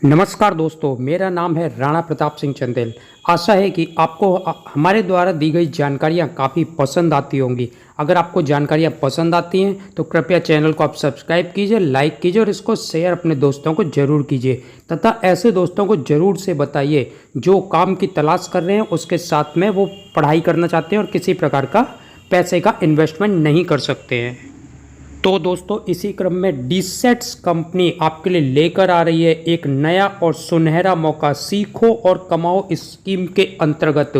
नमस्कार दोस्तों, मेरा नाम है राणा प्रताप सिंह चंदेल। आशा है कि आपको हमारे द्वारा दी गई जानकारियाँ काफ़ी पसंद आती होंगी। अगर आपको जानकारियाँ पसंद आती हैं तो कृपया चैनल को आप सब्सक्राइब कीजिए, लाइक कीजिए और इसको शेयर अपने दोस्तों को ज़रूर कीजिए तथा ऐसे दोस्तों को ज़रूर से बताइए जो काम की तलाश कर रहे हैं, उसके साथ में वो पढ़ाई करना चाहते हैं और किसी प्रकार का पैसे का इन्वेस्टमेंट नहीं कर सकते हैं। तो दोस्तों, इसी क्रम में डीसेट्स कंपनी आपके लिए लेकर आ रही है एक नया और सुनहरा मौका सीखो और कमाओ स्कीम के अंतर्गत,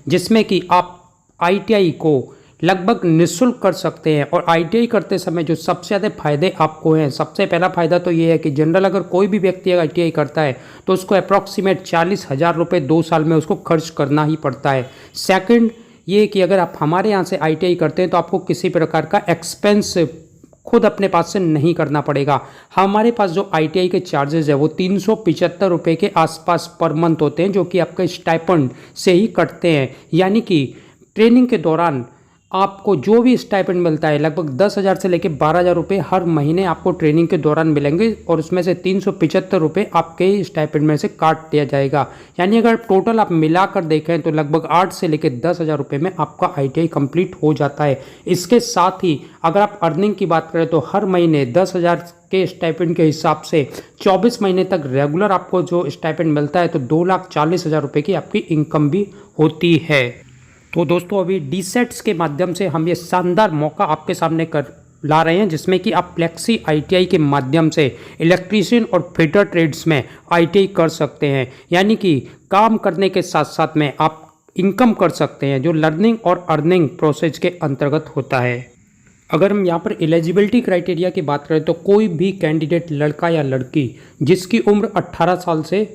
जिसमें कि आप आईटीआई को लगभग निःशुल्क कर सकते हैं। और आईटीआई करते समय जो सबसे ज़्यादा फायदे आपको हैं, सबसे पहला फ़ायदा तो ये है कि जनरल अगर कोई भी व्यक्ति आईटीआई करता है तो उसको अप्रॉक्सीमेट 40,000 रुपये 2 साल में उसको खर्च करना ही पड़ता है। सेकंड ये कि अगर आप हमारे यहाँ से आईटीआई करते हैं तो आपको किसी प्रकार का एक्सपेंस खुद अपने पास से नहीं करना पड़ेगा। हमारे पास जो आईटीआई के चार्जेस है वो 375 रुपये के आसपास पर मंथ होते हैं, जो कि आपके स्टाइपेंड से ही कटते हैं। यानी कि ट्रेनिंग के दौरान आपको जो भी स्टाइपेंड मिलता है लगभग 10,000 से लेकर 12,000 रुपये हर महीने आपको ट्रेनिंग के दौरान मिलेंगे और उसमें से 375 रुपये आपके स्टाइपेंड में से काट दिया जाएगा। यानी अगर टोटल आप मिलाकर देखें तो लगभग 8 से लेकर 10,000 रुपये में आपका आईटीआई कंप्लीट हो जाता है। इसके साथ ही अगर आप अर्निंग की बात करें तो हर महीने 10,000 के स्टाइपेंड के हिसाब से 24 महीने तक रेगुलर आपको जो स्टाइपेंड मिलता है तो 2,40,000 रुपये की आपकी इनकम भी होती है। तो दोस्तों, अभी डीसेट्स के माध्यम से हम ये शानदार मौका आपके सामने कर ला रहे हैं, जिसमें कि आप फ्लेक्सी आईटीआई के माध्यम से इलेक्ट्रीशियन और फिटर ट्रेड्स में आईटीआई कर सकते हैं। यानी कि काम करने के साथ साथ में आप इनकम कर सकते हैं, जो लर्निंग और अर्निंग प्रोसेस के अंतर्गत होता है। अगर हम यहाँ पर एलिजिबिलिटी क्राइटेरिया की बात करें तो कोई भी कैंडिडेट लड़का या लड़की जिसकी उम्र 18 साल से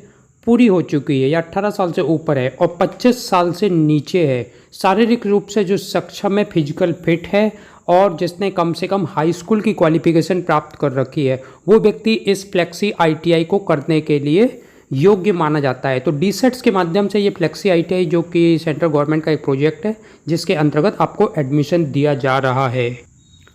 पूरी हो चुकी है या 18 साल से ऊपर है और 25 साल से नीचे है, शारीरिक रूप से जो सक्षम है, फिजिकल फिट है और जिसने कम से कम हाई स्कूल की क्वालिफिकेशन प्राप्त कर रखी है, वो व्यक्ति इस फ्लेक्सी आईटीआई को करने के लिए योग्य माना जाता है। तो डीसेट्स के माध्यम से ये फ्लेक्सी आईटीआई, जो कि सेंट्रल गवर्नमेंट का एक प्रोजेक्ट है, जिसके अंतर्गत आपको एडमिशन दिया जा रहा है।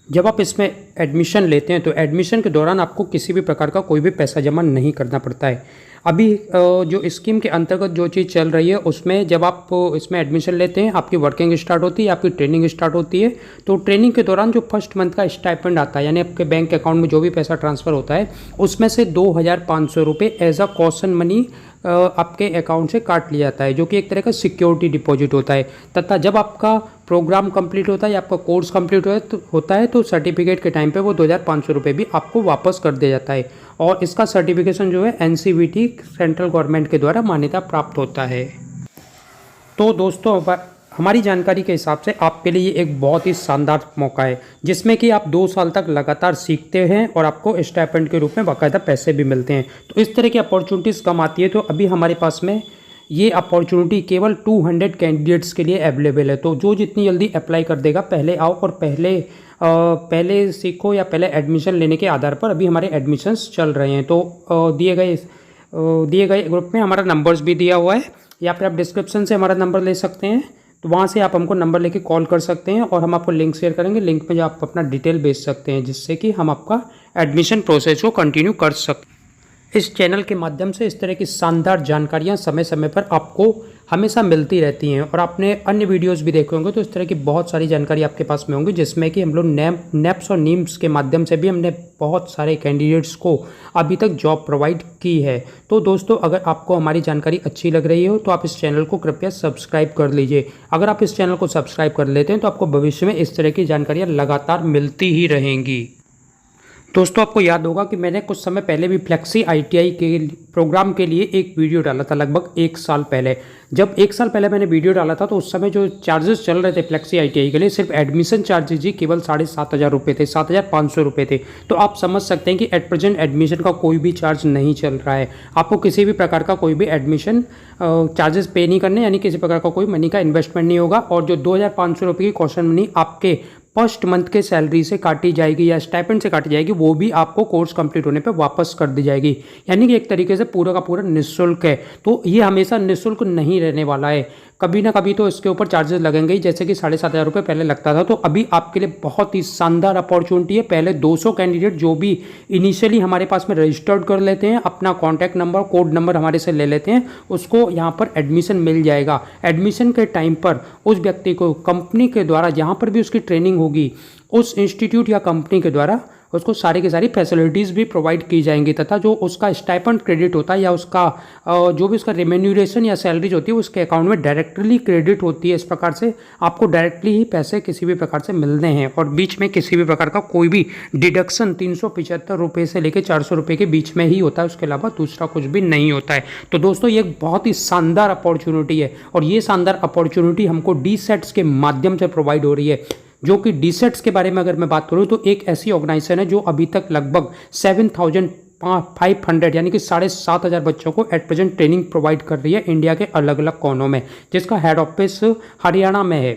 जब आप इसमें एडमिशन लेते हैं तो एडमिशन के दौरान आपको किसी भी प्रकार का कोई भी पैसा जमा नहीं करना पड़ता है। अभी जो स्कीम के अंतर्गत जो चीज़ चल रही है उसमें जब आप इसमें एडमिशन लेते हैं, आपकी वर्किंग स्टार्ट होती है, आपकी ट्रेनिंग स्टार्ट होती है। तो ट्रेनिंग के दौरान जो फर्स्ट मंथ का स्टाइपेंड आता है, यानी आपके बैंक अकाउंट में जो भी पैसा ट्रांसफ़र होता है, उसमें से 2,500 रुपये एज अ कॉशन मनी आपके अकाउंट से काट लिया जाता है, जो कि एक तरह का सिक्योरिटी डिपॉजिट होता है। तथा जब आपका प्रोग्राम कंप्लीट होता है या आपका कोर्स कंप्लीट होता है तो सर्टिफिकेट के टाइम पे वो 2,500 रुपये भी आपको वापस कर दिया जाता है। और इसका सर्टिफिकेशन जो है एनसीवीटी सेंट्रल गवर्नमेंट के द्वारा मान्यता प्राप्त होता है। तो दोस्तों, हमारी जानकारी के हिसाब से आपके लिए एक बहुत ही शानदार मौका है, जिसमें कि आप 2 साल तक लगातार सीखते हैं और आपको स्टाइपेंड के रूप में बाकायदा पैसे भी मिलते हैं। तो इस तरह की अपॉर्चुनिटीज़ कम आती है। तो अभी हमारे पास में ये अपॉर्चुनिटी केवल 200 कैंडिडेट्स के लिए अवेलेबल है। तो जो जितनी जल्दी अप्लाई कर देगा, पहले आओ और पहले सीखो या पहले एडमिशन लेने के आधार पर अभी हमारे एडमिशन्स चल रहे हैं। तो दिए गए ग्रुप में हमारा नंबर्स भी दिया हुआ है, या फिर आप डिस्क्रिप्शन से हमारा नंबर ले सकते हैं। तो वहाँ से आप हमको नंबर लेके कॉल कर सकते हैं और हम आपको लिंक शेयर करेंगे। लिंक पे जो आप अपना डिटेल भेज सकते हैं, जिससे कि हम आपका एडमिशन प्रोसेस को कंटिन्यू कर सकते हैं। इस चैनल के माध्यम से इस तरह की शानदार जानकारियाँ समय समय पर आपको हमेशा मिलती रहती हैं। और आपने अन्य वीडियोस भी देखे होंगे तो इस तरह की बहुत सारी जानकारी आपके पास में होंगी, जिसमें कि हम लोग नेप्स और नीम्स के माध्यम से भी हमने बहुत सारे कैंडिडेट्स को अभी तक जॉब प्रोवाइड की है। तो दोस्तों, अगर आपको हमारी जानकारी अच्छी लग रही हो तो आप इस चैनल को कृपया सब्सक्राइब कर लीजिए। अगर आप इस चैनल को सब्सक्राइब कर लेते हैं तो आपको भविष्य में इस तरह की जानकारियाँ लगातार मिलती ही रहेंगी। दोस्तों, आपको याद होगा कि मैंने कुछ समय पहले भी फ्लेक्सी आईटीआई के प्रोग्राम के लिए एक वीडियो डाला था, लगभग 1 साल पहले। जब 1 साल पहले मैंने वीडियो डाला था तो उस समय जो चार्जेस चल रहे थे फ्लेक्सी आईटीआई के लिए, सिर्फ एडमिशन चार्जेज ही केवल 7,500 रुपये थे, 7,500 रुपये थे। तो आप समझ सकते हैं कि एट प्रेजेंट एडमिशन का कोई भी चार्ज नहीं चल रहा है। आपको किसी भी प्रकार का कोई भी एडमिशन चार्जेस पे नहीं करने, यानी किसी प्रकार का कोई मनी का इन्वेस्टमेंट नहीं होगा। और जो 2,500 रुपये की कॉशन मनी आपके फर्स्ट मंथ के सैलरी से काटी जाएगी या स्टाइपेंड से काटी जाएगी, वो भी आपको कोर्स कंप्लीट होने पे वापस कर दी जाएगी। यानी कि एक तरीके से पूरा का पूरा निःशुल्क है। तो ये हमेशा निःशुल्क नहीं रहने वाला है। कभी ना कभी तो इसके ऊपर चार्जेस लगेंगे ही, जैसे कि 7,500 रुपये पहले लगता था। तो अभी आपके लिए बहुत ही शानदार अपॉर्चुनिटी है। पहले 200 कैंडिडेट जो भी इनिशियली हमारे पास में रजिस्टर्ड कर लेते हैं, अपना कॉन्टैक्ट नंबर कोड नंबर हमारे से ले लेते हैं, उसको यहाँ पर एडमिशन मिल जाएगा। एडमिशन के टाइम पर उस व्यक्ति को कंपनी के द्वारा जहाँ पर भी उसकी ट्रेनिंग होगी उस इंस्टीट्यूट या कंपनी के द्वारा उसको सारी की सारी फैसिलिटीज़ भी प्रोवाइड की जाएंगी, तथा जो उसका स्टाइपेंड क्रेडिट होता है या उसका जो भी उसका रेम्यूनरेशन या सैलरीज होती है उसके अकाउंट में डायरेक्टली क्रेडिट होती है। इस प्रकार से आपको डायरेक्टली ही पैसे किसी भी प्रकार से मिलने हैं और बीच में किसी भी प्रकार का कोई भी डिडक्शन 375 रुपये से लेकर 400 रुपये के बीच में ही होता है, उसके अलावा दूसरा कुछ भी नहीं होता है। तो दोस्तों ये एक बहुत ही शानदार अपॉर्चुनिटी है और ये शानदार अपॉर्चुनिटी हमको डी-सेट्स के माध्यम से प्रोवाइड हो रही है। जो कि डी-सेट्स के बारे में अगर मैं बात करूं तो एक ऐसी ऑर्गेनाइजेशन है जो अभी तक लगभग 7,500 यानी कि 7,500 बच्चों को एट प्रेजेंट ट्रेनिंग प्रोवाइड कर रही है इंडिया के अलग अलग कोनों में, जिसका हेड ऑफिस हरियाणा में है।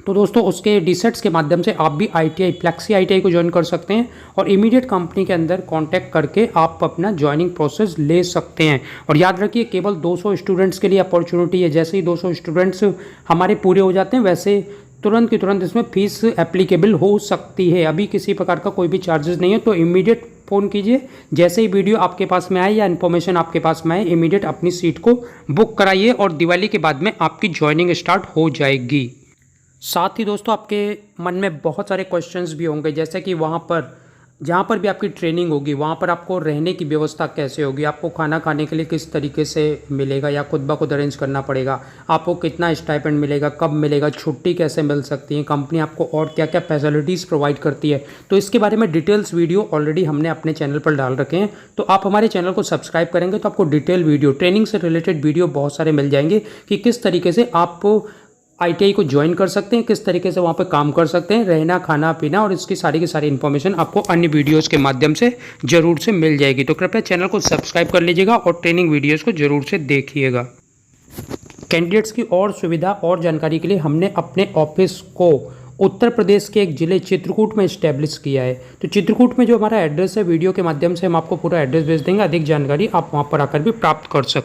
तो दोस्तों उसके डी-सेट्स के माध्यम से आप भी ITI फ्लेक्सी ITI को ज्वाइन कर सकते हैं और इमीडिएट कंपनी के अंदर कांटेक्ट करके आप अपना ज्वाइनिंग प्रोसेस ले सकते हैं। और याद रखिए केवल 200 स्टूडेंट्स के लिए अपॉर्चुनिटी है। जैसे ही 200 स्टूडेंट्स हमारे पूरे हो जाते हैं वैसे तुरंत की तुरंत इसमें फीस एप्लीकेबल हो सकती है। अभी किसी प्रकार का कोई भी चार्जेस नहीं है। तो इमीडिएट फ़ोन कीजिए, जैसे ही वीडियो आपके पास में आए या इन्फॉर्मेशन आपके पास में आए इमीडिएट अपनी सीट को बुक कराइए और दिवाली के बाद में आपकी ज्वाइनिंग स्टार्ट हो जाएगी। साथ ही दोस्तों आपके मन में बहुत सारे क्वेश्चंस भी होंगे, जैसे कि वहाँ पर जहाँ पर भी आपकी ट्रेनिंग होगी वहाँ पर आपको रहने की व्यवस्था कैसे होगी, आपको खाना खाने के लिए किस तरीके से मिलेगा या खुद ब खुद अरेंज करना पड़ेगा, आपको कितना स्टाइपेंड मिलेगा, कब मिलेगा, छुट्टी कैसे मिल सकती है, कंपनी आपको और क्या क्या फैसिलिटीज़ प्रोवाइड करती है। तो इसके बारे में डिटेल्स वीडियो ऑलरेडी हमने अपने चैनल पर डाल रखे हैं। तो आप हमारे चैनल को सब्सक्राइब करेंगे तो आपको डिटेल वीडियो ट्रेनिंग से रिलेटेड वीडियो बहुत सारे मिल जाएंगे कि किस तरीके से आप ITI को ज्वाइन कर सकते हैं, किस तरीके से वहाँ पे काम कर सकते हैं, रहना खाना पीना और इसकी सारी की सारी इन्फॉर्मेशन आपको अन्य वीडियोस के माध्यम से जरूर से मिल जाएगी। तो कृपया चैनल को सब्सक्राइब कर लीजिएगा और ट्रेनिंग वीडियोस को जरूर से देखिएगा। कैंडिडेट्स की और सुविधा और जानकारी के लिए हमने अपने ऑफिस को उत्तर प्रदेश के एक जिले चित्रकूट में इस्टेब्लिश किया है। तो चित्रकूट में जो हमारा एड्रेस है वीडियो के माध्यम से हम आपको पूरा एड्रेस भेज देंगे। अधिक जानकारी आप वहाँ पर आकर भी प्राप्त कर सकते हैं।